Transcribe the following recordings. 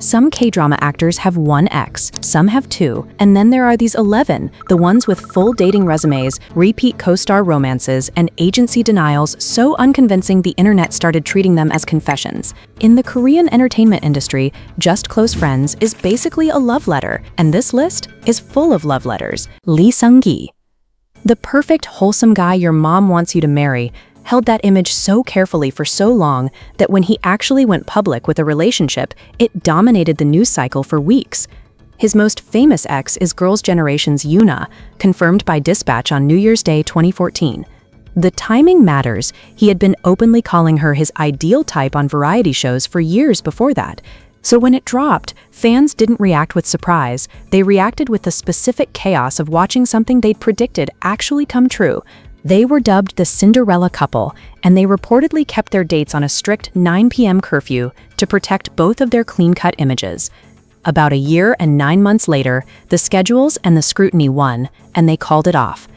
Some K-drama actors have one ex, some have two, and then there are these 11, the ones with full dating resumes, repeat co-star romances, and agency denials so unconvincing the internet started treating them as confessions. In the Korean entertainment industry, Just Close Friends is basically a love letter, and this list is full of love letters. Seung-Gi, the perfect wholesome guy your mom wants you to marry, held that image so carefully for so long that when he actually went public with a relationship, it dominated the news cycle for weeks. His most famous ex is Girls' Generation's Yoona, confirmed by Dispatch on New Year's Day 2014. The timing matters. He had been openly calling her his ideal type on variety shows for years before that. So when it dropped, fans didn't react with surprise. They reacted with the specific chaos of watching something they'd predicted actually come true. They were dubbed the Cinderella couple, and they reportedly kept their dates on a strict 9 p.m. curfew to protect both of their clean-cut images. About a year and 9 months later, the schedules and the scrutiny won, and they called it off.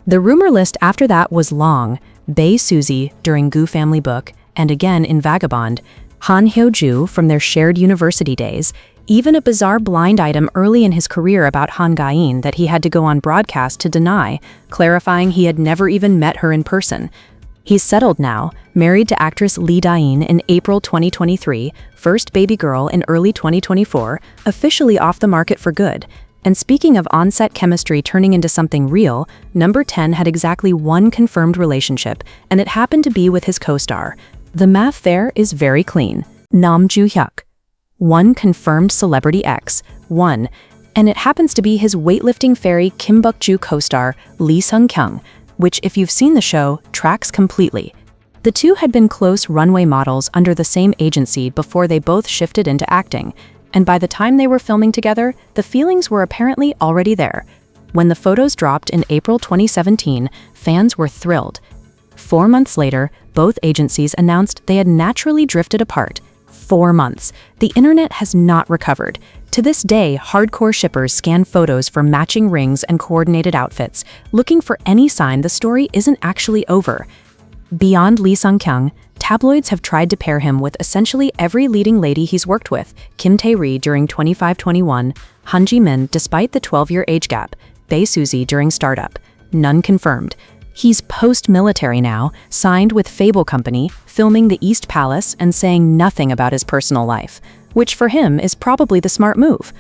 The rumor list after that was long: Bae Suzy during Gu Family Book, and again in Vagabond, Han Hye-kyo from their shared university days, even a bizarre blind item early in his career about Han Ga-in that he had to go on broadcast to deny, clarifying he had never even met her in person. He's settled now, married to actress Lee Da-in in April 2023, first baby girl in early 2024, officially off the market for good. And speaking of on-set chemistry turning into something real, number 10 had exactly one confirmed relationship, and it happened to be with his co-star. The math there is very clean. Joo-hyuk. One confirmed celebrity ex, one, and it happens to be his weightlifting fairy Kim Buk-joo co-star Lee Sung-kyung, which, if you've seen the show, tracks completely. The two had been close runway models under the same agency before they both shifted into acting, and by the time they were filming together, the feelings were apparently already there. When the photos dropped in April 2017, fans were thrilled. 4 months later, both agencies announced they had naturally drifted apart. 4 months. The internet has not recovered. To this day, hardcore shippers scan photos for matching rings and coordinated outfits, looking for any sign the story isn't actually over. Beyond Lee Sung-kyung, tabloids have tried to pair him with essentially every leading lady he's worked with: Kim Tae-ri during 25-21, Han Ji-min despite the 12-year age gap, Bae Suzy during Startup. None confirmed. He's post-military now, signed with Fable Company, filming The East Palace and saying nothing about his personal life, which for him is probably the smart move.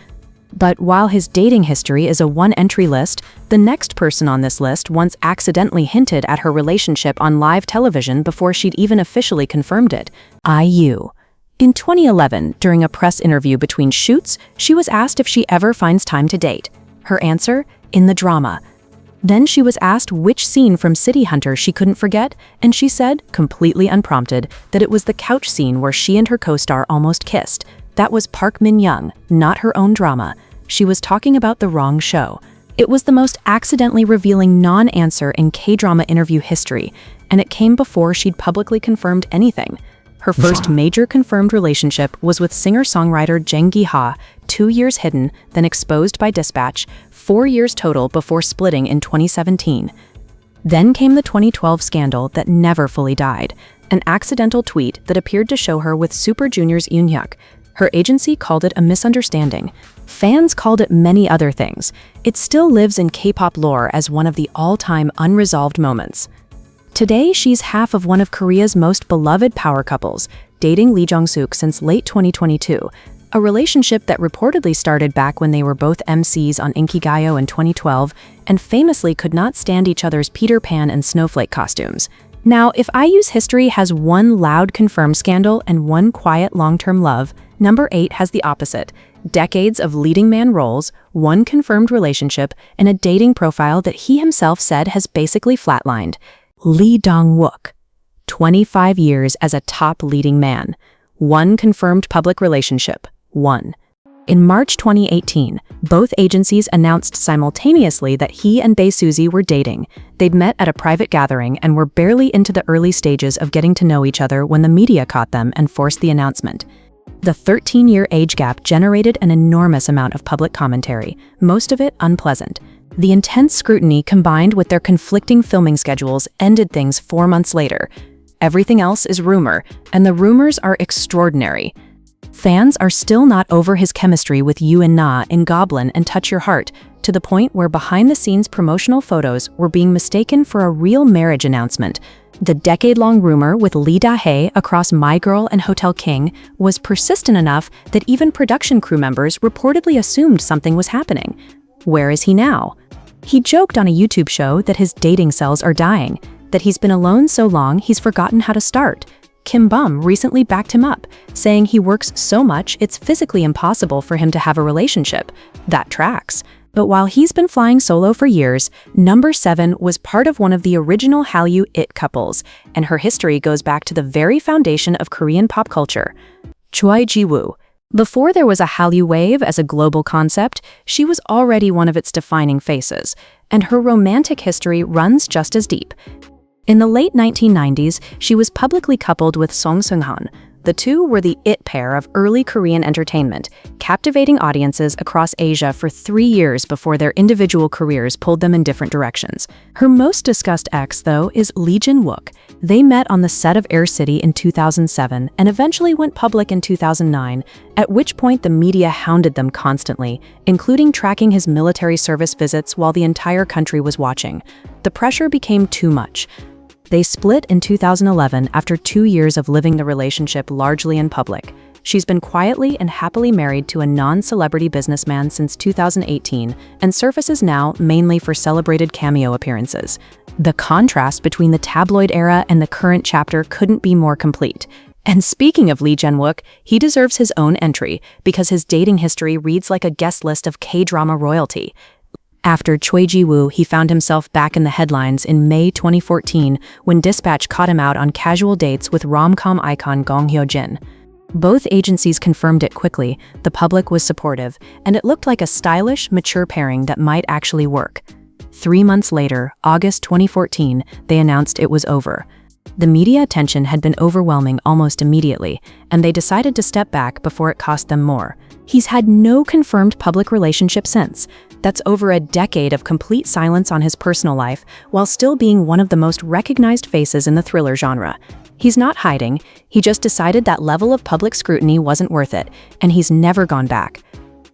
But while his dating history is a one-entry list, the next person on this list once accidentally hinted at her relationship on live television before she'd even officially confirmed it: IU. In 2011, during a press interview between shoots, she was asked if she ever finds time to date. Her answer: in the drama. Then she was asked which scene from City Hunter she couldn't forget, and she said, completely unprompted, that it was the couch scene where she and her co-star almost kissed. That was Park Min-young, not her own drama. She was talking about the wrong show. It was the most accidentally revealing non-answer in K-drama interview history, and it came before she'd publicly confirmed anything. Her first major confirmed relationship was with singer-songwriter Jang Gi-ha, 2 years hidden, then exposed by Dispatch, 4 years total before splitting in 2017. Then came the 2012 scandal that never fully died, an accidental tweet that appeared to show her with Super Junior's Joo-hyuk. Her agency called it a misunderstanding. Fans called it many other things. It still lives in K-pop lore as one of the all-time unresolved moments. Today, she's half of one of Korea's most beloved power couples, dating Lee Jong-suk since late 2022, a relationship that reportedly started back when they were both MCs on Inkigayo in 2012 and famously could not stand each other's Peter Pan and snowflake costumes. Now, if IU's history has one loud confirmed scandal and one quiet long-term love, number 8 has the opposite: decades of leading man roles, one confirmed relationship, and a dating profile that he himself said has basically flatlined. Lee Dong-wook. 25 years as a top leading man. One confirmed public relationship. One. In March 2018, both agencies announced simultaneously that he and Bae Suzy were dating. They'd met at a private gathering and were barely into the early stages of getting to know each other when the media caught them and forced the announcement. The 13-year age gap generated an enormous amount of public commentary, most of it unpleasant. The intense scrutiny combined with their conflicting filming schedules ended things 4 months later. Everything else is rumor, and the rumors are extraordinary. Fans are still not over his chemistry with Yoo and Na in Goblin and Touch Your Heart, to the point where behind-the-scenes promotional photos were being mistaken for a real marriage announcement. The decade-long rumor with Lee Da-hae across My Girl and Hotel King was persistent enough that even production crew members reportedly assumed something was happening. Where is he now? He joked on a YouTube show that his dating cells are dying, that he's been alone so long he's forgotten how to start. Kim Bum recently backed him up, saying he works so much it's physically impossible for him to have a relationship. That tracks. But while he's been flying solo for years, Number 7 was part of one of the original Hallyu it couples, and her history goes back to the very foundation of Korean pop culture. Choi Ji-woo. Before there was a Hallyu wave as a global concept, she was already one of its defining faces, and her romantic history runs just as deep. In the late 1990s, she was publicly coupled with Song Seung-han. The two were the it pair of early Korean entertainment, captivating audiences across Asia for 3 years before their individual careers pulled them in different directions. Her most discussed ex, though, is Lee Jin-wook. They met on the set of Air City in 2007 and eventually went public in 2009, at which point the media hounded them constantly, including tracking his military service visits while the entire country was watching. The pressure became too much. They split in 2011 after 2 years of living the relationship largely in public. She's been quietly and happily married to a non-celebrity businessman since 2018 and surfaces now mainly for celebrated cameo appearances. The contrast between the tabloid era and the current chapter couldn't be more complete. And speaking of Lee Jin-wook, he deserves his own entry because his dating history reads like a guest list of K-drama royalty. After Choi Ji-woo, he found himself back in the headlines in May 2014 when Dispatch caught him out on casual dates with rom-com icon Gong Hyo-jin. Both agencies confirmed it quickly, the public was supportive, and it looked like a stylish, mature pairing that might actually work. 3 months later, August 2014, they announced it was over. The media attention had been overwhelming almost immediately, and they decided to step back before it cost them more. He's had no confirmed public relationship since. That's over a decade of complete silence on his personal life, while still being one of the most recognized faces in the thriller genre. He's not hiding, he just decided that level of public scrutiny wasn't worth it, and he's never gone back.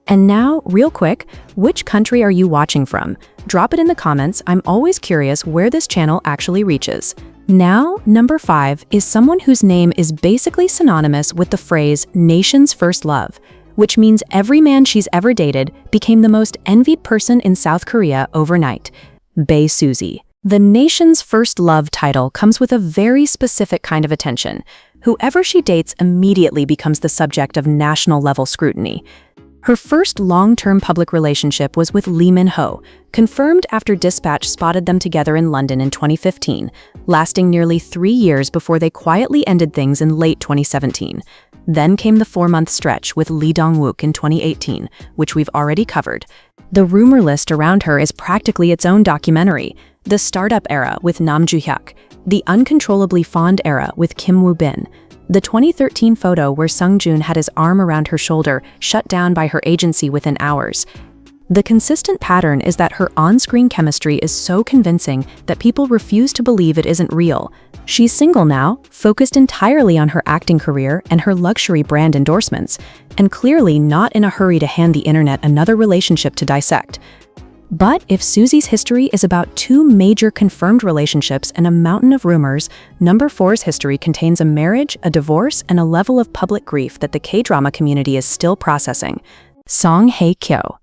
And now, real quick, which country are you watching from? Drop it in the comments, I'm always curious where this channel actually reaches. Now, number 5 is someone whose name is basically synonymous with the phrase nation's first love, which means every man she's ever dated became the most envied person in South Korea overnight. Bae Suzy. The nation's first love title comes with a very specific kind of attention. Whoever she dates immediately becomes the subject of national-level scrutiny. Her first long-term public relationship was with Lee Min-ho, confirmed after Dispatch spotted them together in London in 2015, lasting nearly 3 years before they quietly ended things in late 2017. Then came the 4-month stretch with Lee Dong-wook in 2018, which we've already covered. The rumor list around her is practically its own documentary. The startup era with Nam Joo-hyuk, the uncontrollably fond era with Kim Woo-bin, the 2013 photo where Sung-joon had his arm around her shoulder shut down by her agency within hours. The consistent pattern is that her on-screen chemistry is so convincing that people refuse to believe it isn't real. She's single now, focused entirely on her acting career and her luxury brand endorsements, and clearly not in a hurry to hand the internet another relationship to dissect. But if Suzy's history is about 2 major confirmed relationships and a mountain of rumors, number 4's history contains a marriage, a divorce, and a level of public grief that the K-drama community is still processing. Song Hye-kyo.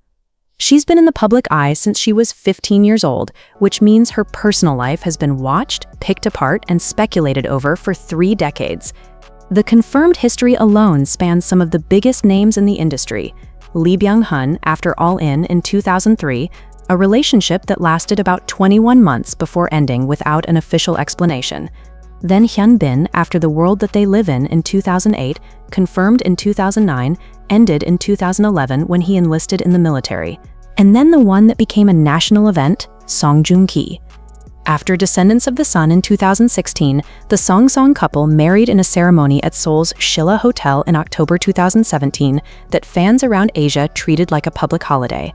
She's been in the public eye since she was 15 years old, which means her personal life has been watched, picked apart, and speculated over for 3 decades. The confirmed history alone spans some of the biggest names in the industry. Lee Byung-hun after All In 2003, a relationship that lasted about 21 months before ending without an official explanation. Then Hyun Bin after The World That They Live In 2008, confirmed in 2009, ended in 2011 when he enlisted in the military. And then the one that became a national event, Song Joong-ki. After Descendants of the Sun in 2016, the Song couple married in a ceremony at Seoul's Shilla Hotel in October 2017 that fans around Asia treated like a public holiday.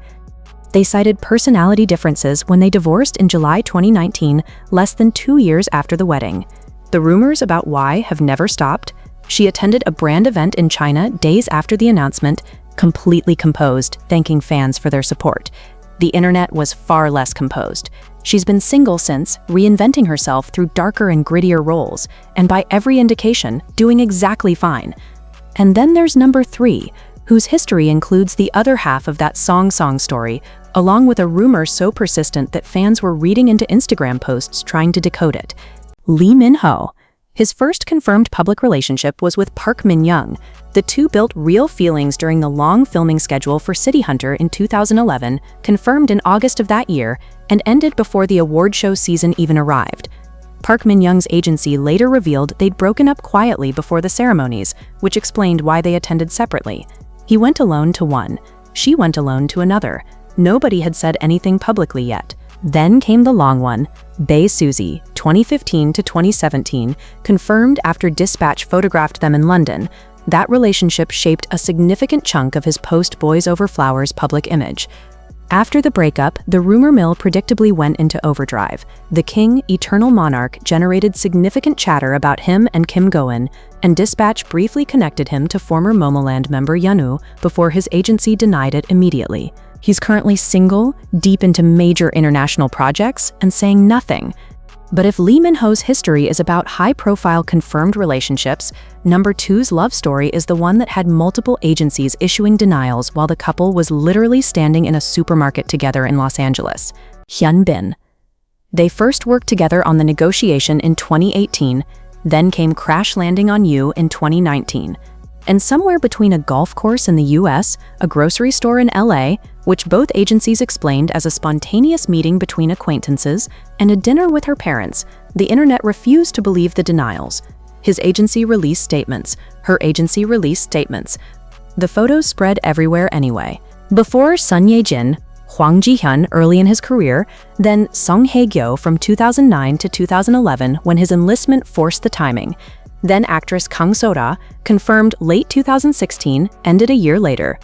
They cited personality differences when they divorced in July 2019, less than 2 years after the wedding. The rumors about why have never stopped. She attended a brand event in China days after the announcement, completely composed, thanking fans for their support. The internet was far less composed. She's been single since, reinventing herself through darker and grittier roles, and by every indication, doing exactly fine. And then there's number 3, whose history includes the other half of that song story, along with a rumor so persistent that fans were reading into Instagram posts trying to decode it. Lee Min-ho. His first confirmed public relationship was with Park Min-young. The two built real feelings during the long filming schedule for City Hunter in 2011, confirmed in August of that year, and ended before the award show season even arrived. Park Min-young's agency later revealed they'd broken up quietly before the ceremonies, which explained why they attended separately. He went alone to one. She went alone to another. Nobody had said anything publicly yet. Then came the long one. Bae Suzy, 2015 to 2017, confirmed after Dispatch photographed them in London. That relationship shaped a significant chunk of his post-Boys Over Flowers public image. After the breakup, the rumor mill predictably went into overdrive. The King, Eternal Monarch, generated significant chatter about him and Kim Go-eun, and Dispatch briefly connected him to former Momoland member Hyun before his agency denied it immediately. He's currently single, deep into major international projects, and saying nothing. But if Lee Min-ho's history is about high-profile confirmed relationships, number 2's love story is the one that had multiple agencies issuing denials while the couple was literally standing in a supermarket together in Los Angeles. Hyun Bin. They first worked together on The Negotiation in 2018, then came Crash Landing on You in 2019. And somewhere between a golf course in the US, a grocery store in LA, which both agencies explained as a spontaneous meeting between acquaintances, and a dinner with her parents, the internet refused to believe the denials. His agency released statements. Her agency released statements. The photos spread everywhere anyway. Before Sun Ye-jin, Hwang Ji-hyun early in his career, then Song Hye-kyo from 2009 to 2011 when his enlistment forced the timing. Then actress Kang So-ra, confirmed late 2016, ended a year later.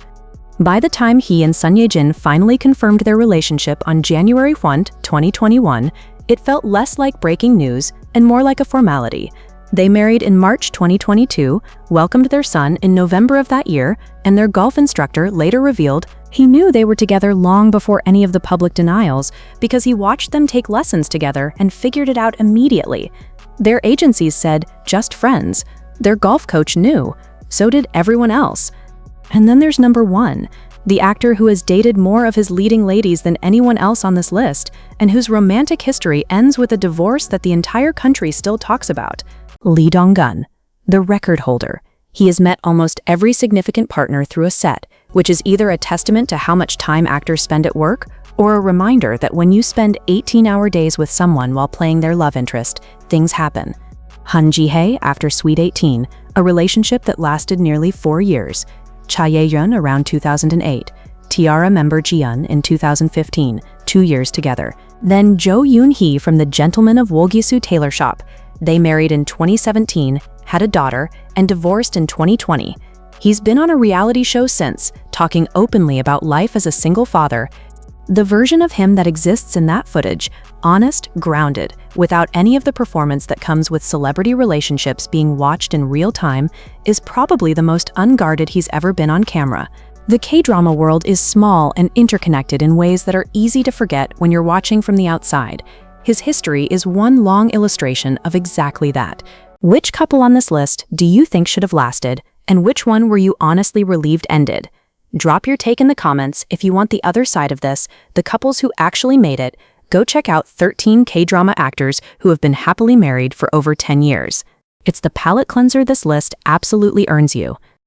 By the time he and Sun Ye-jin finally confirmed their relationship on January 1, 2021, it felt less like breaking news and more like a formality. They married in March 2022, welcomed their son in November of that year, and their golf instructor later revealed he knew they were together long before any of the public denials because he watched them take lessons together and figured it out immediately. Their agencies said, just friends. Their golf coach knew. So did everyone else. And then there's number 1, the actor who has dated more of his leading ladies than anyone else on this list, and whose romantic history ends with a divorce that the entire country still talks about. Lee Dong-gun, the record holder. He has met almost every significant partner through a set, which is either a testament to how much time actors spend at work, or a reminder that when you spend 18-hour days with someone while playing their love interest, things happen. Han Ji-hae after Sweet 18, a relationship that lasted nearly 4 years. Cha Ye-yeon around 2008. Tiara member Ji-yeon in 2015, 2 years together. Then Jo Yoon-hee from The Gentleman of Wogisu Tailor Shop. They married in 2017, had a daughter, and divorced in 2020. He's been on a reality show since, talking openly about life as a single father. The version of him that exists in that footage, honest, grounded, without any of the performance that comes with celebrity relationships being watched in real time, is probably the most unguarded he's ever been on camera. The K-drama world is small and interconnected in ways that are easy to forget when you're watching from the outside. His history is one long illustration of exactly that. Which couple on this list do you think should have lasted, and which one were you honestly relieved ended? Drop your take in the comments if you want the other side of this, the couples who actually made it. Go check out 13 K-drama actors who have been happily married for over 10 years. It's the palate cleanser this list absolutely earns you.